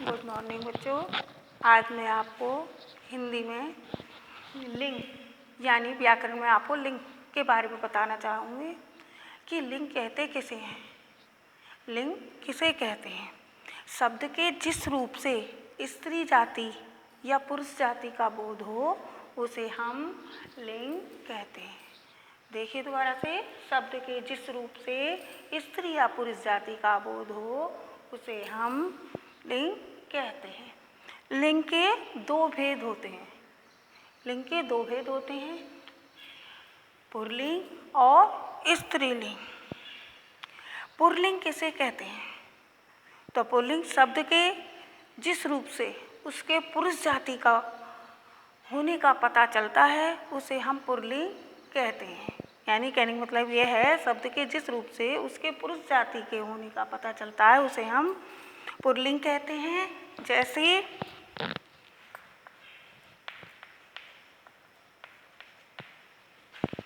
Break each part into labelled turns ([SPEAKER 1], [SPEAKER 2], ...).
[SPEAKER 1] Good morning बच्चों। आज मैं आपको हिंदी में लिंग यानी व्याकरण में आपको लिंग के बारे में बताना चाहूँगी कि लिंग कहते किसे हैं। लिंग किसे कहते हैं? शब्द के जिस रूप से स्त्री जाति या पुरुष जाति का बोध हो उसे हम लिंग कहते हैं। देखिए दोबारा से, शब्द के जिस रूप से स्त्री या पुरुष जाति का बोध हो उसे हम लिंग कहते हैं। लिंग के दो भेद होते हैं। लिंग के दो भेद होते हैं, पुल्लिंग और स्त्रीलिंग। पुल्लिंग किसे कहते हैं? तो पुल्लिंग शब्द के जिस रूप से उसके पुरुष जाति का होने का पता चलता है उसे हम पुल्लिंग कहते हैं। यानी कहने का मतलब यह है, शब्द के जिस रूप से उसके पुरुष जाति के होने का पता चलता है उसे हम पुल्लिंग कहते हैं।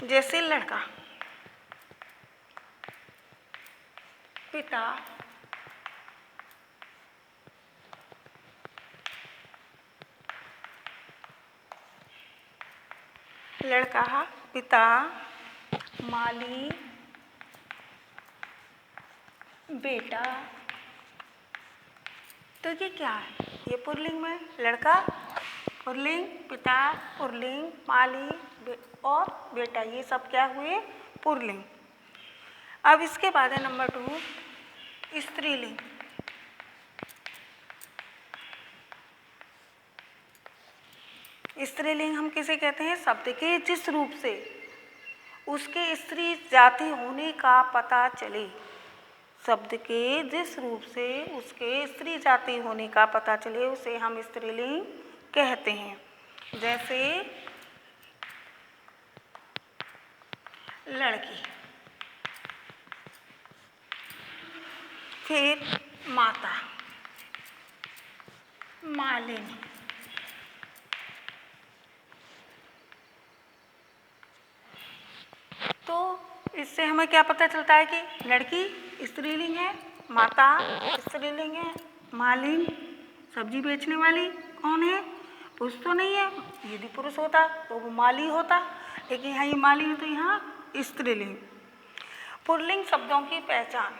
[SPEAKER 1] जैसे लड़का, पिता, लड़का, पिता, माली, बेटा। तो ये क्या है? ये पुल्लिंग में लड़का पुल्लिंग, पिता पुल्लिंग, माली और बेटा, ये सब क्या हुए? पुल्लिंग। अब इसके बाद है नंबर 2 स्त्रीलिंग। स्त्रीलिंग हम किसे कहते हैं? शब्द के जिस रूप से उसके स्त्री जाति होने का पता चले। शब्द के जिस रूप से उसके स्त्री जाति होने का पता चले उसे हम स्त्रीलिंग कहते हैं। जैसे लड़की, फिर माता, मालिनी, तो इससे हमें क्या पता चलता है कि लड़की स्त्रीलिंग है, माता स्त्रीलिंग है, मालिन सब्जी बेचने वाली कौन है? पुरुष तो नहीं है। यदि पुरुष होता तो वो माली होता, लेकिन यहाँ ये माली है तो यहाँ स्त्रीलिंग। पुल्लिंग शब्दों की पहचान।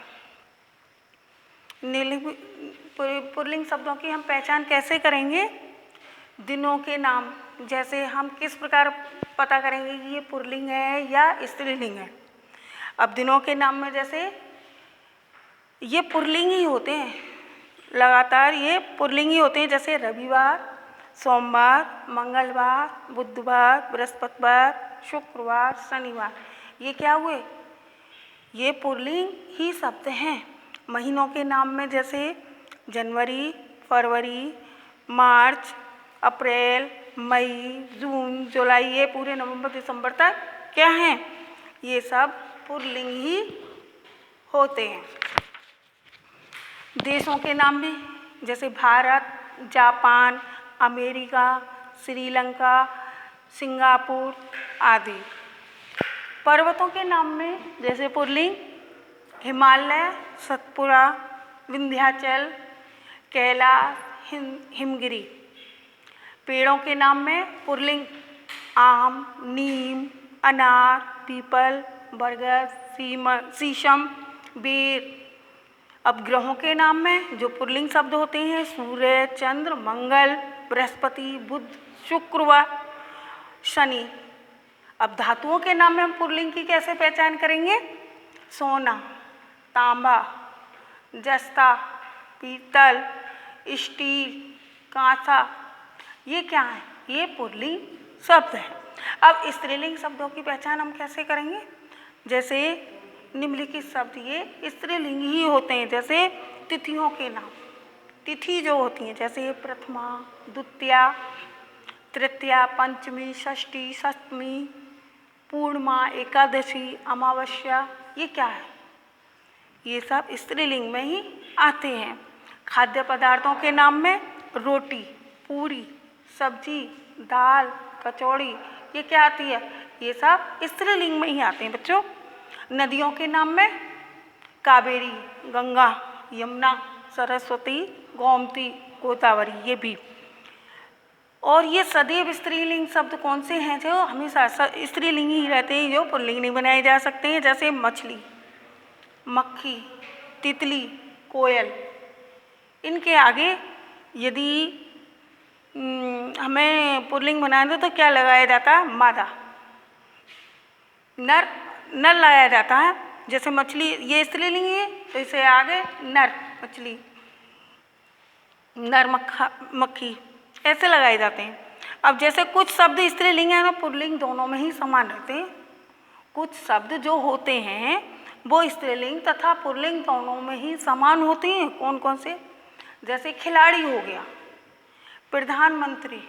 [SPEAKER 1] पुल्लिंग शब्दों की हम पहचान कैसे करेंगे? दिनों के नाम, जैसे हम किस प्रकार पता करेंगे कि ये पुल्लिंग है या स्त्रीलिंग है? अब दिनों के नाम में जैसे ये पुल्लिंग ही होते हैं, लगातार ये पुल्लिंग ही होते हैं। जैसे रविवार, सोमवार, मंगलवार, बुधवार, बृहस्पतिवार, शुक्रवार, शनिवार, ये क्या हुए? ये पुल्लिंग ही शब्द हैं। महीनों के नाम में जैसे जनवरी, फरवरी, मार्च, अप्रैल, मई, जून, जुलाई, ये पूरे नवंबर दिसंबर तक क्या हैं? ये सब पुल्लिंग ही होते हैं। देशों के नाम भी जैसे Bharat, Japan, America, Sri Lanka, Singapore आदि। पर्वतों के नाम में जैसे पुल्लिंग हिमालय, सतपुड़ा, विंध्याचल, कैलाश, हिमगिरी। पेड़ों के नाम में पुल्लिंग आम, नीम, अनार, पीपल, बरगद, शीशम, बेर। अब ग्रहों के नाम में जो पुल्लिंग शब्द होते हैं सूर्य, चंद्र, मंगल, बृहस्पति, बुध, शुक्र व शनि। अब धातुओं के नाम में हम पुल्लिंग की कैसे पहचान करेंगे? सोना, तांबा, जस्ता, पीतल, स्टील, कांसा, ये क्या है? ये पुल्लिंग शब्द है। अब स्त्रीलिंग शब्दों की पहचान हम कैसे करेंगे? जैसे निम्नलिखित शब्द ये स्त्रीलिंग ही होते हैं। जैसे तिथियों के नाम, तिथि जो होती हैं जैसे प्रथमा, द्वितीया, तृतीया, पंचमी, षष्ठी, सप्तमी, पूर्णिमा, एकादशी, अमावस्या, ये क्या है? ये सब स्त्रीलिंग में ही आते हैं। खाद्य पदार्थों के नाम में रोटी, पूरी, सब्जी, दाल, कचौड़ी, ये क्या आती है? ये सब स्त्रीलिंग में ही आते हैं बच्चों। नदियों के नाम में कावेरी, गंगा, यमुना, सरस्वती, गोमती, गोदावरी, ये भी। और ये सदैव स्त्रीलिंग शब्द कौन से हैं जो हमेशा स्त्रीलिंग ही रहते हैं, जो पुल्लिंग नहीं बनाए जा सकते हैं, जैसे मछली, मक्खी, तितली, कोयल। इनके आगे यदि हमें पुल्लिंग बनाना तो क्या लगाया जाता है? मादा, नर, नर लगाया जाता है। जैसे मछली ये स्त्रीलिंग है तो इसे आगे नर मछली, नर मक्खी ऐसे लगाए जाते हैं। अब जैसे कुछ शब्द स्त्रीलिंग है ना पुल्लिंग दोनों में ही समान रहते हैं। कुछ शब्द जो होते हैं वो स्त्रीलिंग तथा पुल्लिंग दोनों में ही समान होते हैं। कौन कौन से? जैसे खिलाड़ी हो गया, प्रधानमंत्री,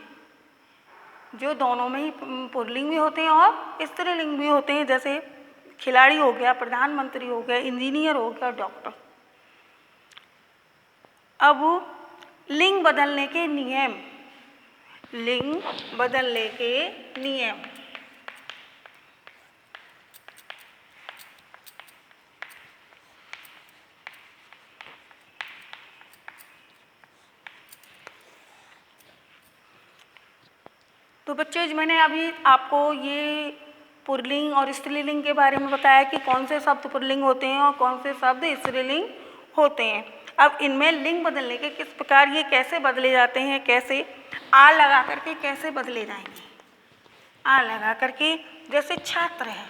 [SPEAKER 1] जो दोनों में ही पुल्लिंग भी होते हैं और स्त्रीलिंग भी होते हैं। जैसे खिलाड़ी हो गया, प्रधानमंत्री हो गया, इंजीनियर हो गया, डॉक्टर। अब लिंग बदलने के नियम, लिंग बदलने के नियम। तो बच्चों मैंने अभी आपको ये पुल्लिंग और स्त्रीलिंग के बारे में बताया कि कौन से शब्द पुल्लिंग होते हैं और कौन से शब्द स्त्रीलिंग होते हैं। अब इनमें लिंग बदलने के किस प्रकार ये कैसे बदले जाते हैं, कैसे आ लगा करके कैसे बदले जाएंगे। आ लगा करके जैसे छात्र है,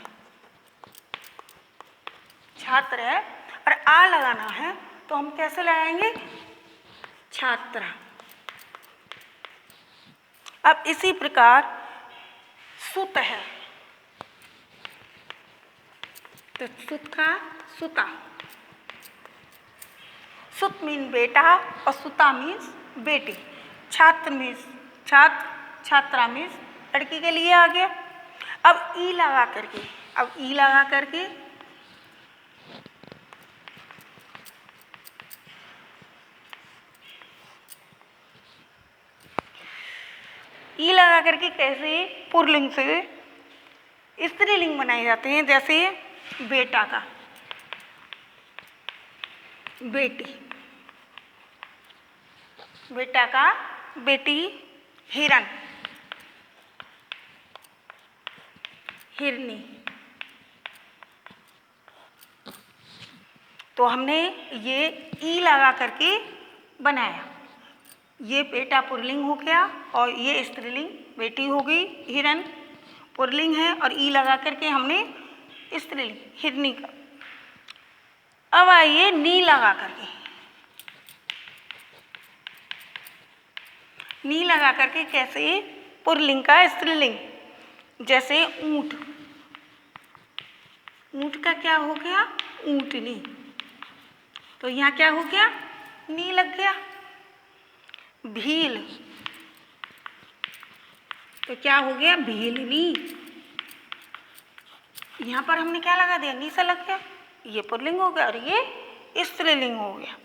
[SPEAKER 1] छात्र है और आ लगाना है तो हम कैसे लगाएंगे? छात्रा। अब इसी प्रकार सुत है तो सुत का सुता, सुत मीन बेटा और सुता मीन्स बेटी। छात्र मीन्स छात्र, छात्रा मीन्स लड़की के लिए आ गया। अब ई लगा करके, अब ई लगा करके ई लगा करके कैसे पुल्लिंग से स्त्रीलिंग बनाए जाते हैं। जैसे बेटा का बेटी, बेटा का बेटी, हिरन, हिरनी। तो हमने ये ई लगा करके बनाया। ये बेटा पुल्लिंग हो गया और ये स्त्रीलिंग बेटी हो गई। हिरन पुल्लिंग है और ई लगा करके हमने स्त्रीलिंग हिरनी का। अब आइए नी लगा करके, नी लगा करके कैसे पुल्लिंग का स्त्रीलिंग। जैसे ऊंट, ऊंट का क्या हो गया? ऊंटनी। तो यहाँ क्या हो गया? नी लग गया। भील, तो क्या हो गया? भीलनी। यहाँ पर हमने क्या लगा दिया? नी से लग गया। ये पुल्लिंग हो गया और ये स्त्रीलिंग हो गया।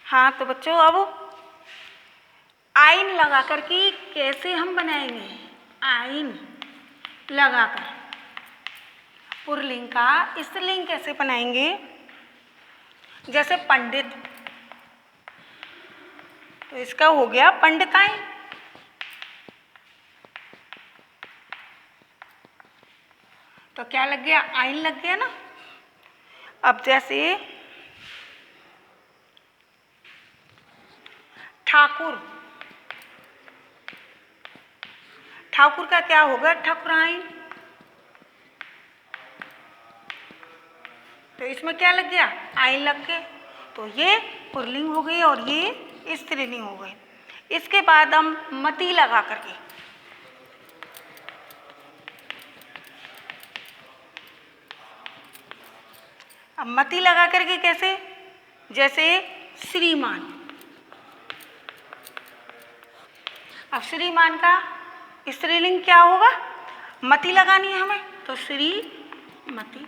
[SPEAKER 1] हाँ तो बच्चों अब आइन लगा कर के कैसे हम बनाएंगे? आइन लगाकर पुल्लिंग का स्त्रीलिंग कैसे बनाएंगे? जैसे पंडित, तो इसका हो गया पंडिताइन। तो क्या लग गया? आइन लग गया ना। अब जैसे ठाकुर, ठाकुर का क्या होगा? ठाकुराइन। तो इसमें क्या लग गया? आइन लग गए। तो ये पुल्लिंग हो गई और ये स्त्रीलिंग हो गई। इसके बाद हम मति लगा करके, अब मति लगा करके कैसे? जैसे श्रीमान, अब श्रीमान का स्त्रीलिंग क्या होगा? मति लगानी है हमें, तो श्रीमती।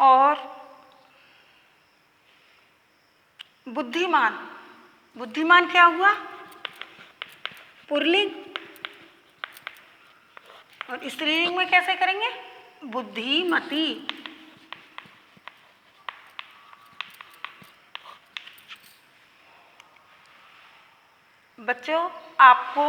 [SPEAKER 1] और बुद्धिमान, बुद्धिमान क्या हुआ? पुल्लिंग। और स्त्रीलिंग में कैसे करेंगे? बुद्धिमती। बच्चों, आपको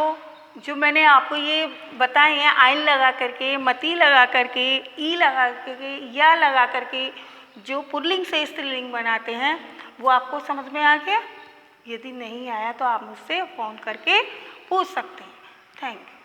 [SPEAKER 1] जो मैंने आपको ये बताए हैं, आइन लगा करके, मती लगा करके, ई लगा करके, या लगा करके जो पुल्लिंग से स्त्रीलिंग बनाते हैं, वो आपको समझ में आ गया? यदि नहीं आया तो आप मुझसे फ़ोन करके पूछ सकते हैं। Thank you.